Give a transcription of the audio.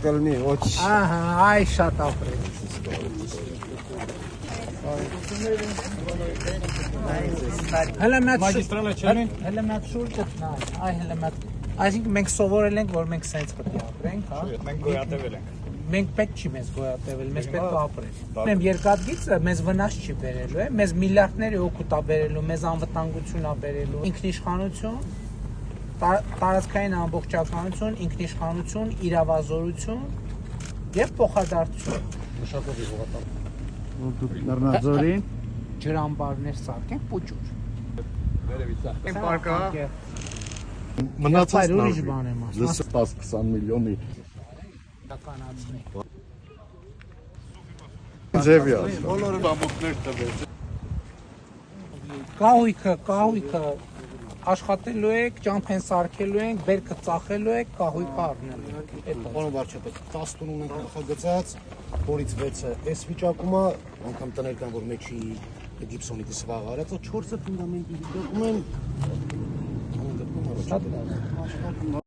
կլնի, ոչ։ Ահա, այ շատ ապրել։ Հələ Մագիստրալը չեն։ հələ մատ շուրջը նա, այ հələ մատ։ Այսինքն մենք սովորել ենք, որ մենք սենց պետք է ապրենք, հա։ Մենք գոյատևել ենք։ Մենք պետք չի մեզ գոյատևել, մեզ պետք է ապրել։ Ուրեմն երկաթգիծը մեզ վնաս չի բերելու, մեզ միլիարդների օգուտ է բերելու, մեզ անվտանգություն է բերելու, ինքնիշխանություն, տարածքային ամբողջականություն, ինքնիշխանություն, իրավազորություն եւ փոխադարձություն։ Մշակովի հողատար։ Որ դուք Լեռնաձորին Ջրամբարներ սարքենք փոճուր։ Վերևից է։ Այն պարկա Մնացած ուրիշ բան եմ ասում։ 10-20 միլիոնի։ Կանացնի։ Ձևի է։ Բոլորը բամբուկներ տվեց։ Կահույքը աշխատելու եք, ճամփեն սարքելու եք, բերքը ծախելու եք, կահույքը առնելու եք։ Պարոն վարչապետ, 10 տուն ունենք նախագծած, որից 6-ը այս վիճակում է, անգամ տներ կան, որ մեջի գիպսոնիտի սվաղ արած, 4-ը ֆունդամենտի վիճակում են, Շատ լավ։